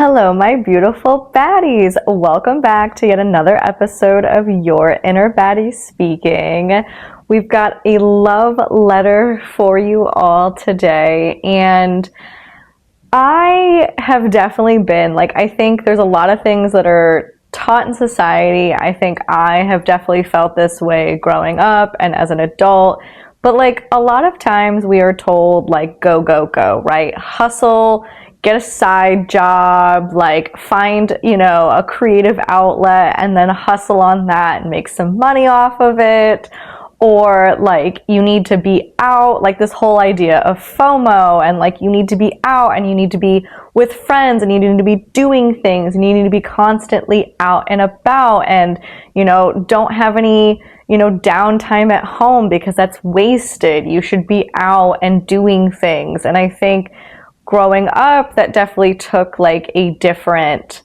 Hello, my beautiful baddies. Welcome back to yet another episode of Your Inner Baddie Speaking. We've got a love letter for you all today, and I have definitely been, I think there's a lot of things that are taught in society. I think I have definitely felt this way growing up and as an adult. But a lot of times we are told go, go, go, right? Hustle, get a side job, find, a creative outlet and then hustle on that and make some money off of it. Or you need to be out, this whole idea of FOMO, and you need to be out and you need to be with friends and you need to be doing things and you need to be constantly out and about and, don't have any, downtime at home because that's wasted. You should be out and doing things. And I think growing up, that definitely took a different,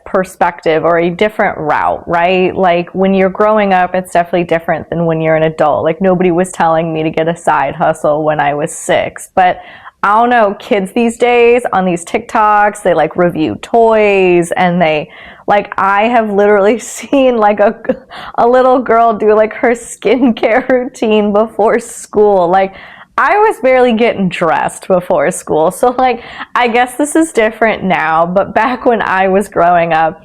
perspective or a different route, right? When you're growing up, it's definitely different than when you're an adult. Nobody was telling me to get a side hustle when I was 6, but I don't know, kids these days on these TikToks, they review toys and they I have literally seen a little girl do her skincare routine before school. I was barely getting dressed before school. So I guess this is different now, but back when I was growing up,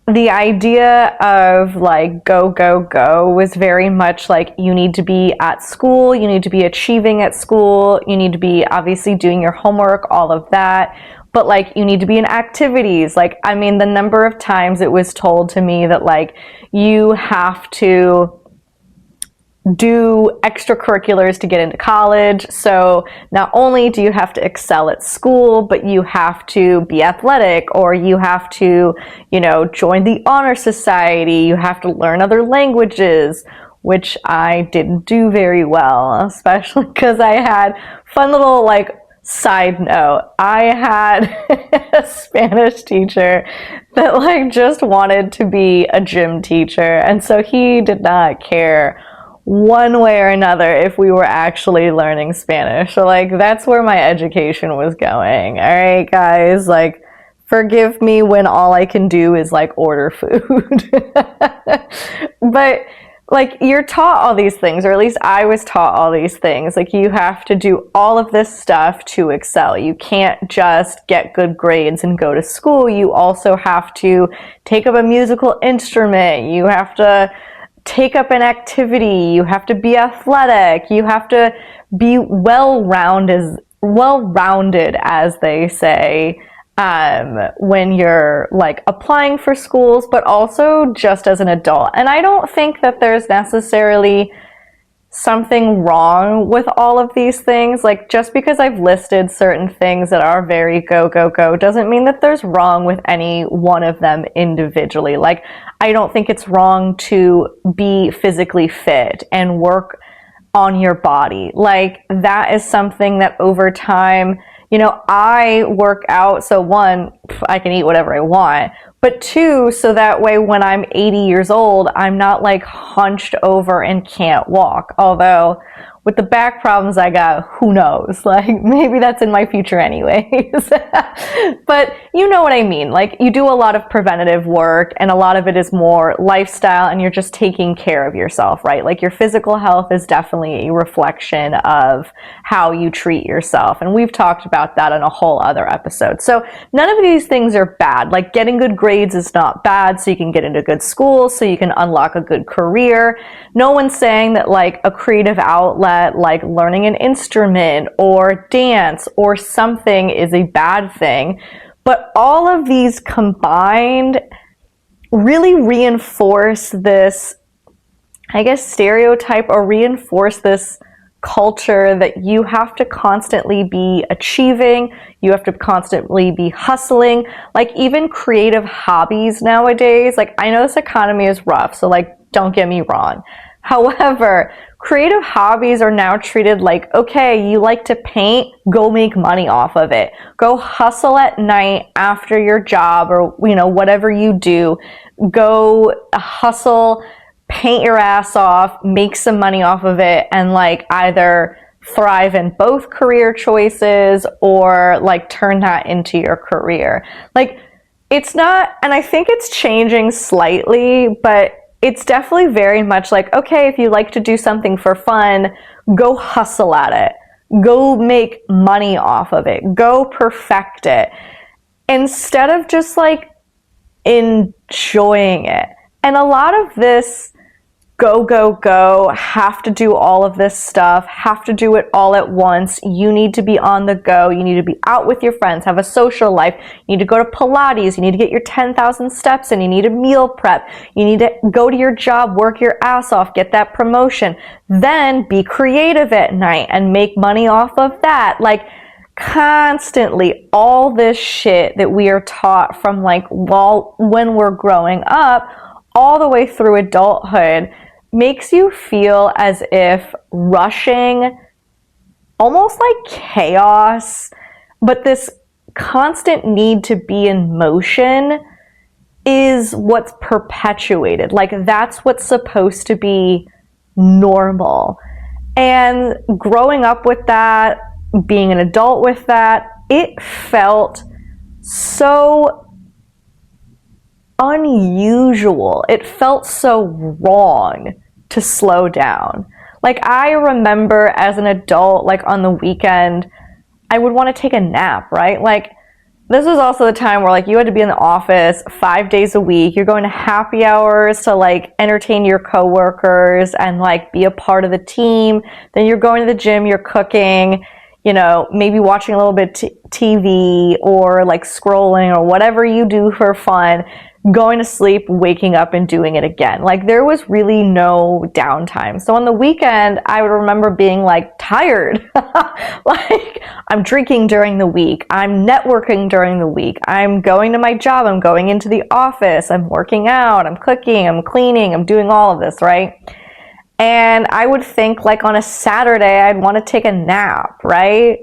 the idea of go, go, go was very much you need to be at school, you need to be achieving at school, you need to be obviously doing your homework, all of that. But you need to be in activities. The number of times it was told to me that you have to do extracurriculars to get into college. So not only do you have to excel at school, but you have to be athletic, or you have to, join the honor society. You have to learn other languages, which I didn't do very well, especially because I had fun little side note. I had a Spanish teacher that just wanted to be a gym teacher. And so he did not care one way or another if we were actually learning Spanish. So that's where my education was going. All right, guys, forgive me when all I can do is order food. But you're taught all these things, or at least I was taught all these things. You have to do all of this stuff to excel. You can't just get good grades and go to school. You also have to take up a musical instrument. You have to take up an activity. You have to be athletic. You have to be well-rounded, as they say, when you're applying for schools, but also just as an adult. And I don't think that there's necessarily something wrong with all of these things. Just because I've listed certain things that are very go, go, go doesn't mean that there's wrong with any one of them individually. I don't think it's wrong to be physically fit and work on your body. That is something that over time, I work out. So one, I can eat whatever I want. But two, so that way when I'm 80 years old, I'm not hunched over and can't walk. Although with the back problems I got, who knows? Maybe that's in my future anyways. But you know what I mean. You do a lot of preventative work, and a lot of it is more lifestyle, and you're just taking care of yourself, right? Your physical health is definitely a reflection of how you treat yourself. And we've talked about that in a whole other episode. So none of these things are bad. Getting good grades is not bad, so you can get into good school, so you can unlock a good career. No one's saying that a creative outlet, learning an instrument or dance or something is a bad thing. But all of these combined really reinforce this, stereotype, or reinforce this culture that you have to constantly be achieving, you have to constantly be hustling. Even creative hobbies nowadays, I know this economy is rough, so don't get me wrong. However, creative hobbies are now treated okay, you like to paint, go make money off of it. Go hustle at night after your job, or, whatever you do. Go hustle, paint your ass off, make some money off of it, and either thrive in both career choices or like turn that into your career. Like it's not, and I think it's changing slightly, but it's definitely very much like, okay, if you like to do something for fun, go hustle at it. Go make money off of it. Go perfect it. Instead of just like enjoying it. And a lot of this go, have to do all of this stuff, have to do it all at once. You need to be on the go. You need to be out with your friends, have a social life. You need to go to Pilates. You need to get your 10,000 steps in. You need to meal prep. You need to go to your job, work your ass off, get that promotion. Then be creative at night and make money off of that. Like constantly all this shit that we are taught from like when we're growing up all the way through adulthood makes you feel as if rushing, almost like chaos, but this constant need to be in motion is what's perpetuated. Like that's what's supposed to be normal. And growing up with that, being an adult with that, it felt so unusual. It felt so wrong to slow down. Like I remember as an adult, like on the weekend, I would want to take a nap, right? Like this was also the time where like you had to be in the office 5 days a week. You're going to happy hours to like entertain your coworkers and like be a part of the team. Then you're going to the gym, you're cooking, you know, maybe watching a little bit TV or like scrolling or whatever you do for fun, going to sleep, waking up and doing it again. Like there was really no downtime. So on the weekend, I would remember being like tired. Like I'm drinking during the week. I'm networking during the week. I'm going to my job. I'm going into the office. I'm working out. I'm cooking. I'm cleaning. I'm doing all of this, right? And I would think like on a Saturday, I'd want to take a nap, right?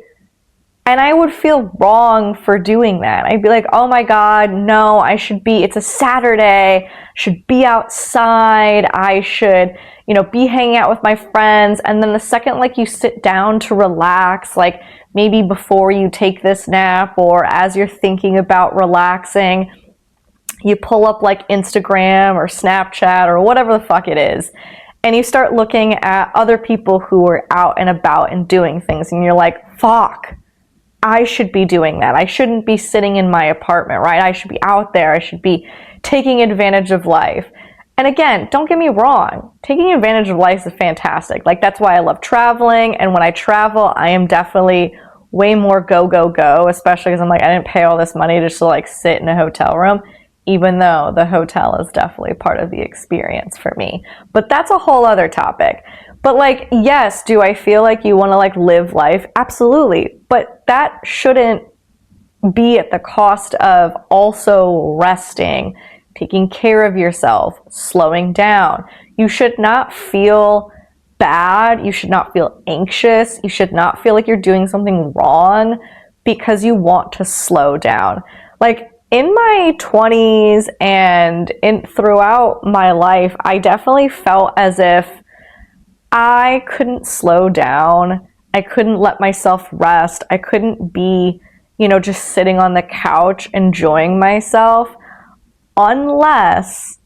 And I would feel wrong for doing that. I'd be like, oh my God, no, it's a Saturday, I should be outside, I should, you know, be hanging out with my friends. And then the second like you sit down to relax, like maybe before you take this nap or as you're thinking about relaxing, you pull up like Instagram or Snapchat or whatever the fuck it is. And you start looking at other people who are out and about and doing things. And you're like, fuck. I should be doing that. I shouldn't be sitting in my apartment, right? I should be out there. I should be taking advantage of life. And again, don't get me wrong. Taking advantage of life is fantastic. Like that's why I love traveling. And when I travel, I am definitely way more go, especially because I'm like, I didn't pay all this money just to like sit in a hotel room, even though the hotel is definitely part of the experience for me. But that's a whole other topic. But like, yes, do I feel like you want to like live life? Absolutely. But that shouldn't be at the cost of also resting, taking care of yourself, slowing down. You should not feel bad. You should not feel anxious. You should not feel like you're doing something wrong because you want to slow down. Like in my 20s and throughout my life, I definitely felt as if I couldn't slow down. I couldn't let myself rest. I couldn't be, you know, just sitting on the couch enjoying myself unless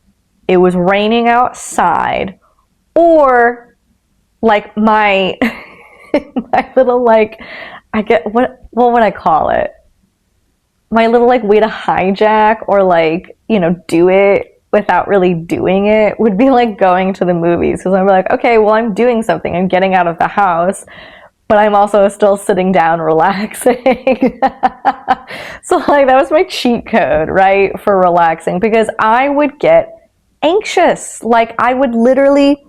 it was raining outside or like my my little like what would I call it? My little like way to hijack or like, you know, do it without really doing it would be like going to the movies, because I'm like, okay, well, I'm doing something, I'm getting out of the house, but I'm also still sitting down relaxing. So like that was my cheat code, right, for relaxing, because I would get anxious. Like I would literally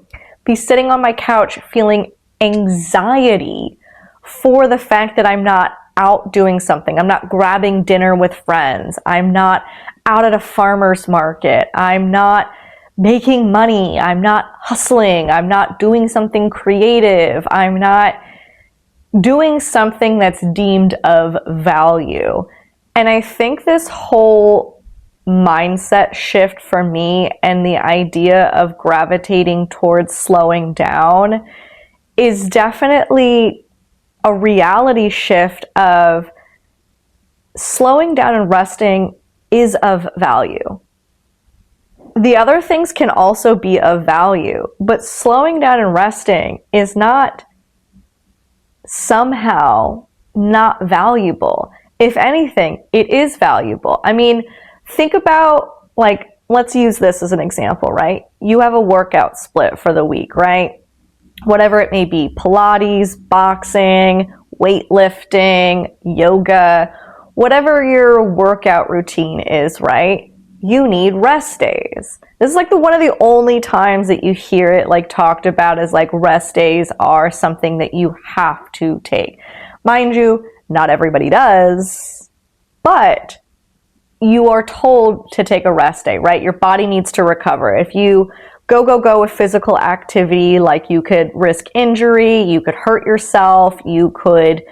be sitting on my couch feeling anxiety for the fact that I'm not out doing something. I'm not grabbing dinner with friends. I'm not out at a farmer's market. I'm not making money. I'm not hustling. I'm not doing something creative. I'm not doing something that's deemed of value. And I think this whole mindset shift for me and the idea of gravitating towards slowing down is definitely a reality shift of slowing down and resting is of value. The other things can also be of value, but slowing down and resting is not somehow not valuable. If anything, it is valuable. I mean, think about, like, let's use this as an example, right? You have a workout split for the week, right? Whatever it may be, Pilates, boxing, weightlifting, yoga, whatever your workout routine is, right? You need rest days. This is like one of the only times that you hear it like talked about as like rest days are something that you have to take. Mind you, not everybody does, but you are told to take a rest day, right? Your body needs to recover. If you go with physical activity, like you could risk injury, you could hurt yourself, you could,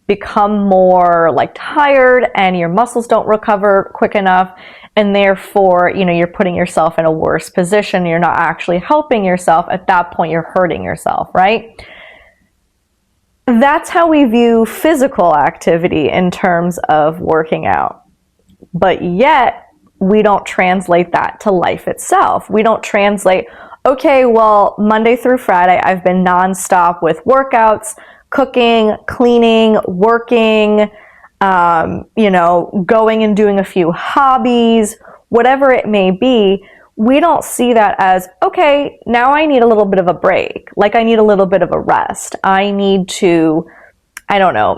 become more like tired and your muscles don't recover quick enough. And therefore, you're putting yourself in a worse position. You're not actually helping yourself. At that point, you're hurting yourself, right? That's how we view physical activity in terms of working out. But yet, we don't translate that to life itself. We don't translate, okay, well, Monday through Friday, I've been nonstop with workouts, cooking, cleaning, working, going and doing a few hobbies, whatever it may be. We don't see that as, okay, now I need a little bit of a break. Like I need a little bit of a rest. I need to,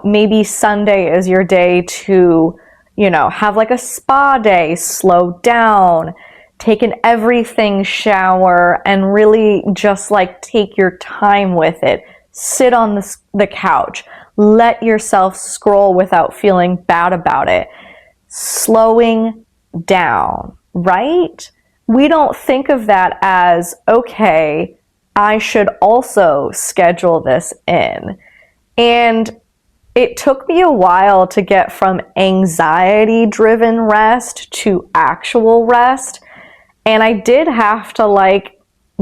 maybe Sunday is your day to, have like a spa day, slow down, take an everything shower, and really just like take your time with it. Sit on the couch. Let yourself scroll without feeling bad about it. Slowing down, right? We don't think of that as, okay, I should also schedule this in. And it took me a while to get from anxiety-driven rest to actual rest. And I did have to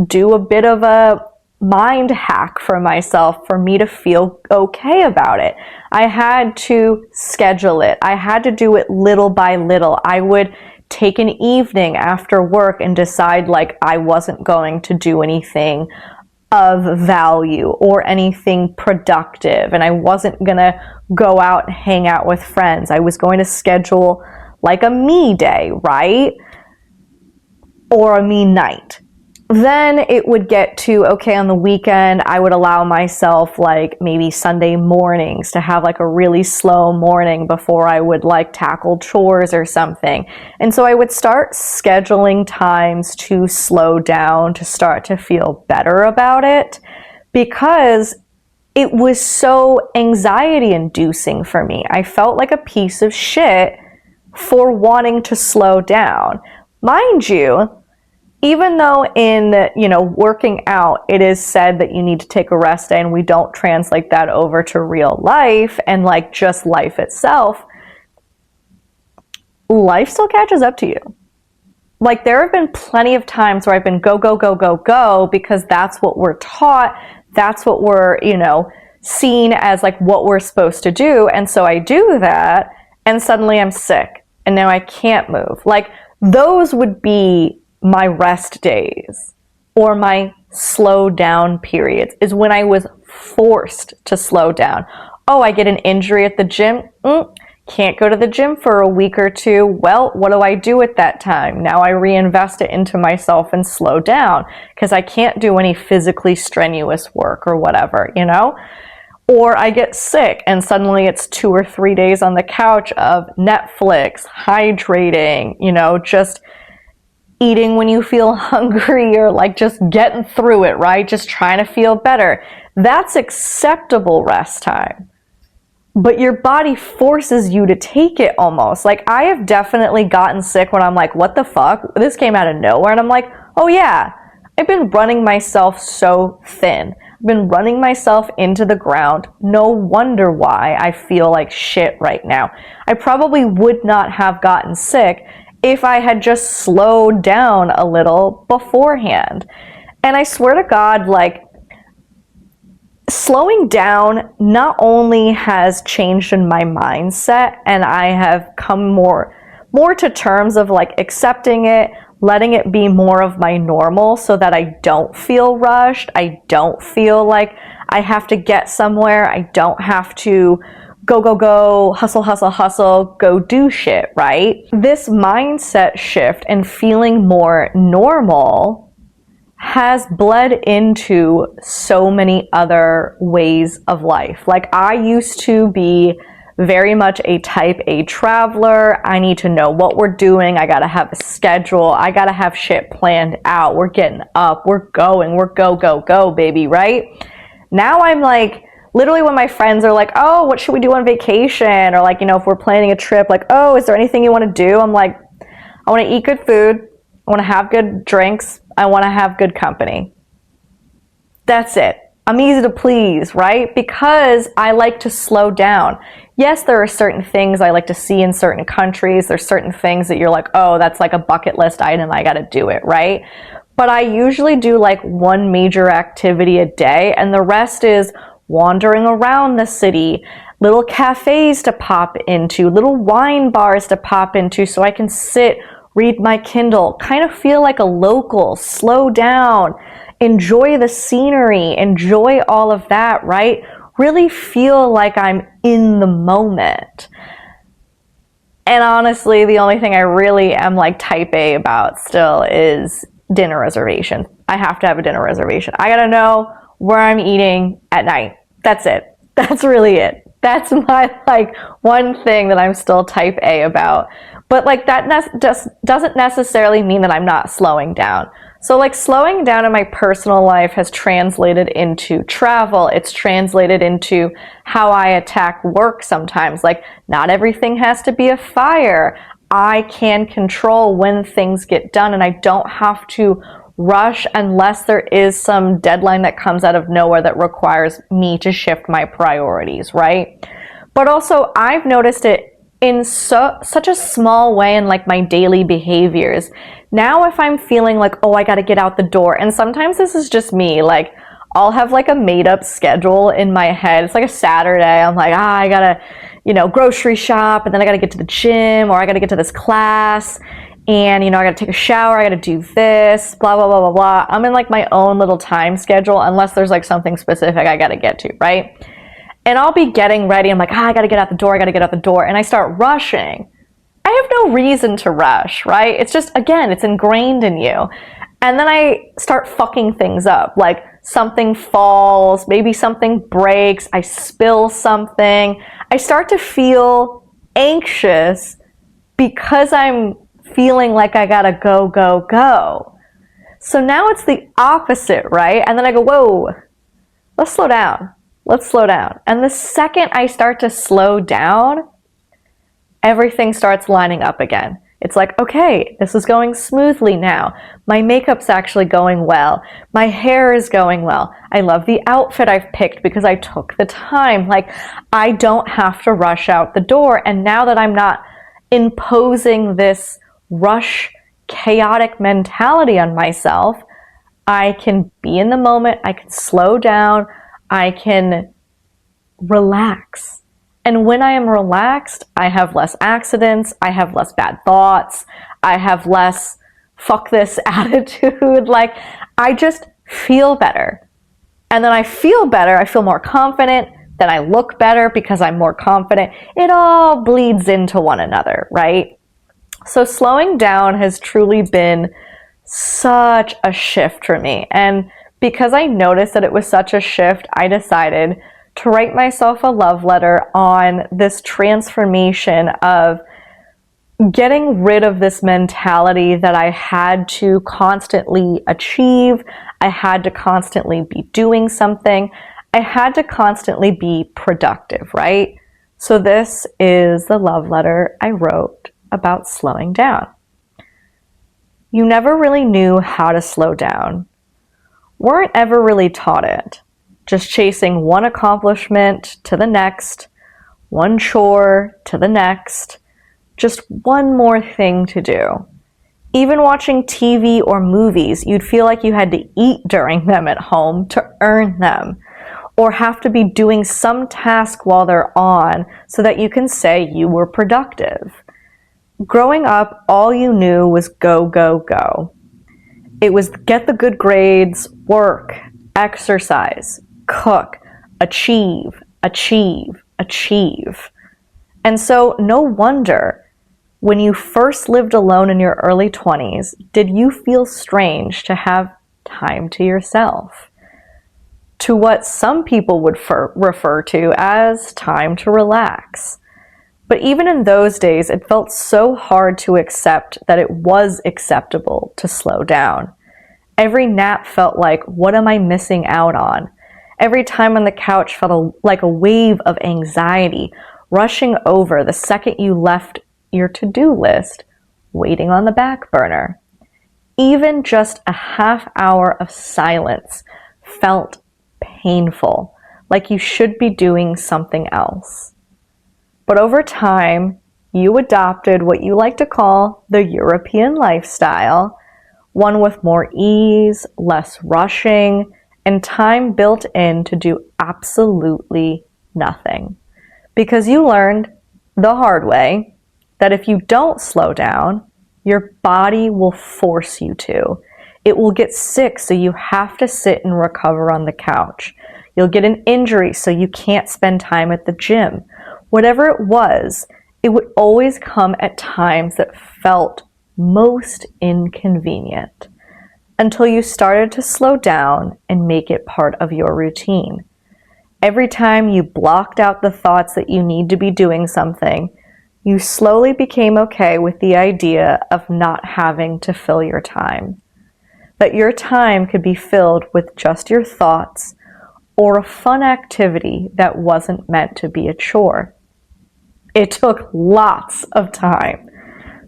do a bit of a mind hack for myself for me to feel okay about it. I had to schedule it. I had to do it little by little. I would take an evening after work and decide I wasn't going to do anything of value or anything productive, and I wasn't gonna go out and hang out with friends. I was going to schedule a me day, right? Or a me night. Then it would get to, okay, on the weekend, I would allow myself maybe Sunday mornings to have a really slow morning before I would tackle chores or something. And so I would start scheduling times to slow down, to start to feel better about it, because it was so anxiety inducing for me. I felt like a piece of shit for wanting to slow down. Mind you, even though in, working out, it is said that you need to take a rest day, and we don't translate that over to real life and just life itself, life still catches up to you. There have been plenty of times where I've been go, because that's what we're taught. That's what we're, seen as what we're supposed to do. And so I do that, and suddenly I'm sick, and now I can't move. Those would be my rest days or my slow down periods, is when I was forced to slow down. Oh, I get an injury at the gym. Can't go to the gym for a week or two. Well, what do I do at that time? Now I reinvest it into myself and slow down because I can't do any physically strenuous work or whatever, Or I get sick and suddenly it's 2 or 3 days on the couch of Netflix, hydrating, just eating when you feel hungry, or just getting through it, right? Just trying to feel better. That's acceptable rest time. But your body forces you to take it almost. I have definitely gotten sick when I'm what the fuck? This came out of nowhere. And I'm oh yeah, I've been running myself so thin. I've been running myself into the ground. No wonder why I feel like shit right now. I probably would not have gotten sick if I had just slowed down a little beforehand. And I swear to God, slowing down not only has changed in my mindset, and I have come more to terms of like accepting it, letting it be more of my normal so that I don't feel rushed. I don't feel like I have to get somewhere. I don't have to go, hustle, go do shit, right? This mindset shift and feeling more normal has bled into so many other ways of life. Like, I used to be very much a type A traveler. I need to know what we're doing. I gotta have a schedule. I gotta have shit planned out. We're getting up. We're going. We're go, baby, right? Now I'm like, literally when my friends are like, oh, what should we do on vacation? Or like, you know, if we're planning a trip, like, oh, is there anything you want to do? I'm like, I want to eat good food. I want to have good drinks. I want to have good company. That's it. I'm easy to please, right? Because I like to slow down. Yes, there are certain things I like to see in certain countries. There's certain things that you're like, oh, that's like a bucket list item. I got to do it, right? But I usually do like one major activity a day, and the rest is wandering around the city, little cafes to pop into, little wine bars to pop into so I can sit, read my Kindle, kind of feel like a local, slow down, enjoy the scenery, enjoy all of that, right? Really feel like I'm in the moment. And honestly, the only thing I really am like type A about still is dinner reservation. I have to have a dinner reservation. I gotta know where I'm eating at night. That's it. That's really it. That's my like one thing that I'm still type A about. But like that just doesn't necessarily mean that I'm not slowing down. So like slowing down in my personal life has translated into travel. It's translated into how I attack work sometimes. Like, not everything has to be a fire. I can control when things get done, and I don't have to rush unless there is some deadline that comes out of nowhere that requires me to shift my priorities, right? But also, I've noticed it in such a small way in like my daily behaviors. Now if I'm feeling like, oh, I gotta get out the door, and sometimes this is just me, like I'll have like a made up schedule in my head. It's like a Saturday. I'm like, I gotta, you know, grocery shop, and then I gotta get to the gym, or I gotta get to this class, and, you know, I gotta take a shower, I gotta do this, blah, blah, blah, blah, blah. I'm in like my own little time schedule, unless there's like something specific I gotta get to, right? And I'll be getting ready. I'm like, I gotta get out the door, and I start rushing. I have no reason to rush, right? It's just, again, it's ingrained in you. And then I start fucking things up. Like, something falls, maybe something breaks, I spill something. I start to feel anxious because I'm feeling like I gotta go. So now it's the opposite, right? And then I go, whoa, let's slow down. And the second I start to slow down, everything starts lining up again. It's like, okay, this is going smoothly now. My makeup's actually going well. My hair is going well. I love the outfit I've picked because I took the time. Like, I don't have to rush out the door. And now that I'm not imposing this rush, chaotic mentality on myself, I can be in the moment. I can slow down. I can relax. And when I am relaxed, I have less accidents, I have less bad thoughts, I have less fuck this attitude. Like, I just feel better. And then I feel better, I feel more confident, then I look better because I'm more confident. It all bleeds into one another, right? So slowing down has truly been such a shift for me. And because I noticed that it was such a shift, I decided to write myself a love letter on this transformation of getting rid of this mentality that I had to constantly achieve, I had to constantly be doing something, I had to constantly be productive, right? So this is the love letter I wrote about slowing down. You never really knew how to slow down. Weren't ever really taught it. Just chasing one accomplishment to the next, one chore to the next, just one more thing to do. Even watching TV or movies, you'd feel like you had to eat during them at home to earn them. or have to be doing some task while they're on so that you can say you were productive. Growing up, all you knew was go, go, go. It was get the good grades, work, exercise, cook, achieve, achieve, achieve. And so no wonder when you first lived alone in your early 20s, did you feel strange to have time to yourself? To what some people would refer to as time to relax. But even in those days, it felt so hard to accept that it was acceptable to slow down. Every nap felt like, what am I missing out on? Every time on the couch felt like a wave of anxiety rushing over the second you left your to-do list, waiting on the back burner. Even just a half hour of silence felt painful, like you should be doing something else. But over time, you adopted what you like to call the European lifestyle, one with more ease, less rushing, and time built in to do absolutely nothing. Because you learned the hard way that if you don't slow down, your body will force you to. It will get sick, so you have to sit and recover on the couch. You'll get an injury, so you can't spend time at the gym. Whatever it was, it would always come at times that felt most inconvenient until you started to slow down and make it part of your routine. Every time you blocked out the thoughts that you need to be doing something, you slowly became okay with the idea of not having to fill your time. That your time could be filled with just your thoughts or a fun activity that wasn't meant to be a chore. It took lots of time,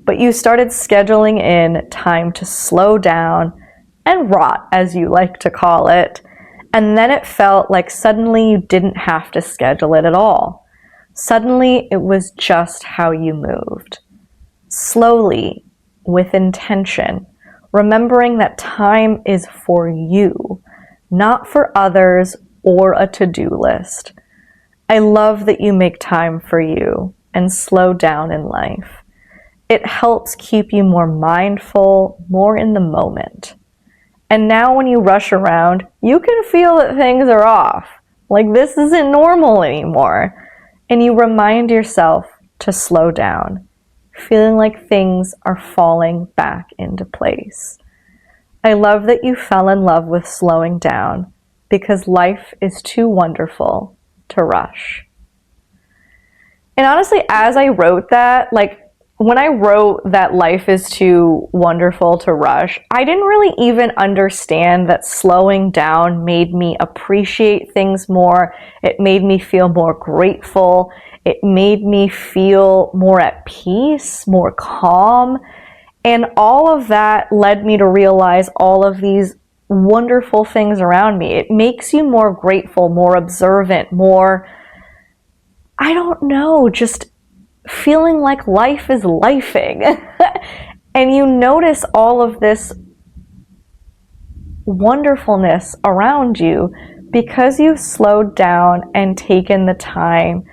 but you started scheduling in time to slow down and rot, as you like to call it, and then it felt like suddenly you didn't have to schedule it at all. Suddenly, it was just how you moved. Slowly, with intention, remembering that time is for you, not for others or a to-do list. I love that you make time for you and slow down in life. It helps keep you more mindful, more in the moment. And now when you rush around, you can feel that things are off. Like this isn't normal anymore. And you remind yourself to slow down, feeling like things are falling back into place. I love that you fell in love with slowing down because life is too wonderful to rush. And honestly, as I wrote that, when I wrote that life is too wonderful to rush, I didn't really even understand that slowing down made me appreciate things more. It made me feel more grateful. It made me feel more at peace, more calm. And all of that led me to realize all of these wonderful things around me. It makes you more grateful, more observant, more, I don't know, just feeling like life is lifing. And you notice all of this wonderfulness around you because you've slowed down and taken the time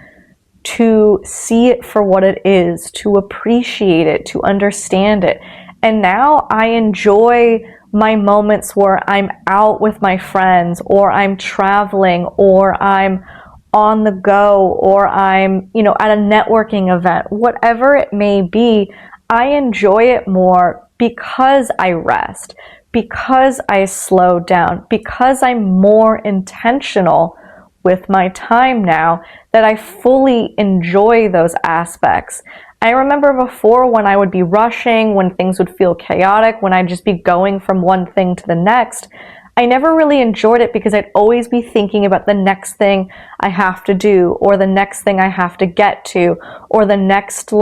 to see it for what it is, to appreciate it, to understand it. And now I enjoy my moments where I'm out with my friends, or I'm traveling, or I'm on the go, or I'm, at a networking event, whatever it may be. I enjoy it more because I rest, because I slow down, because I'm more intentional with my time now, that I fully enjoy those aspects. I remember before when I would be rushing, when things would feel chaotic, when I'd just be going from one thing to the next, I never really enjoyed it because I'd always be thinking about the next thing I have to do, or the next thing I have to get to, or the next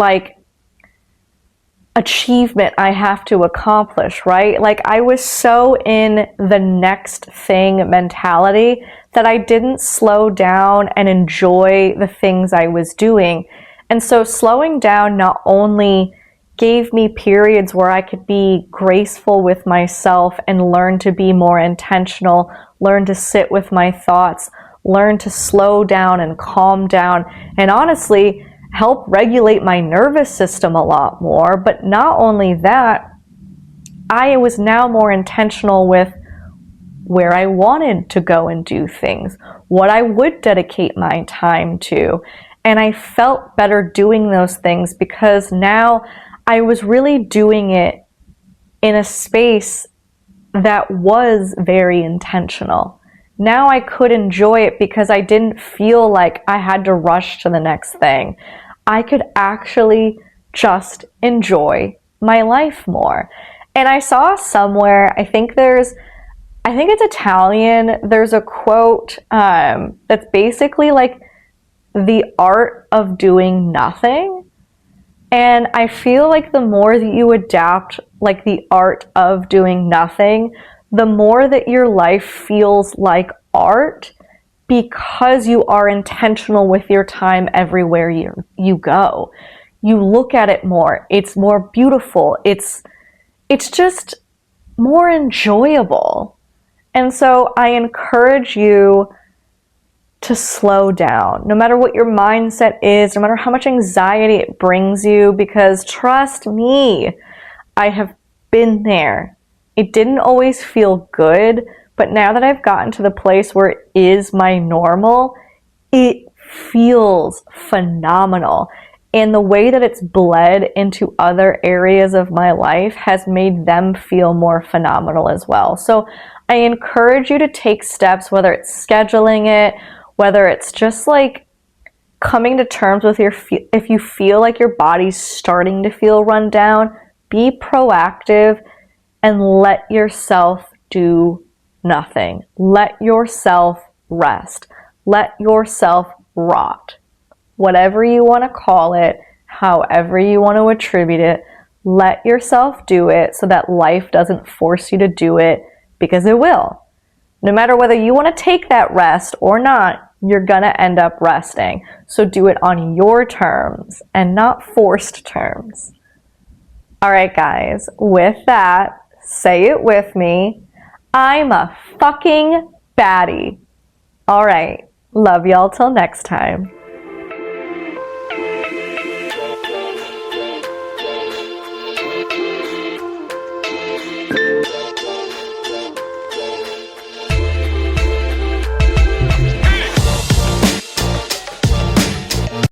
achievement I have to accomplish, right? I was so in the next thing mentality that I didn't slow down and enjoy the things I was doing. And so slowing down not only gave me periods where I could be graceful with myself and learn to be more intentional, learn to sit with my thoughts, learn to slow down and calm down, and honestly, help regulate my nervous system a lot more. But not only that, I was now more intentional with where I wanted to go and do things, what I would dedicate my time to. And I felt better doing those things because now I was really doing it in a space that was very intentional. Now I could enjoy it because I didn't feel like I had to rush to the next thing. I could actually just enjoy my life more. And I saw somewhere, I think it's Italian, there's a quote that's basically like the art of doing nothing. And I feel like the more that you adapt like the art of doing nothing, the more that your life feels like art because you are intentional with your time everywhere you go. You look at it more. It's more beautiful. It's just more enjoyable. And so I encourage you to slow down, no matter what your mindset is, no matter how much anxiety it brings you, because trust me, I have been there. It didn't always feel good, but now that I've gotten to the place where it is my normal, it feels phenomenal. And the way that it's bled into other areas of my life has made them feel more phenomenal as well. So I encourage you to take steps, whether it's scheduling it, whether it's just like coming to terms with if you feel like your body's starting to feel run down, be proactive and let yourself do nothing. Let yourself rest. Let yourself rot. Whatever you want to call it, however you want to attribute it, let yourself do it so that life doesn't force you to do it, because it will. No matter whether you want to take that rest or not, you're going to end up resting. So do it on your terms and not forced terms. All right, guys, with that, say it with me. I'm a fucking baddie. All right, love y'all till next time.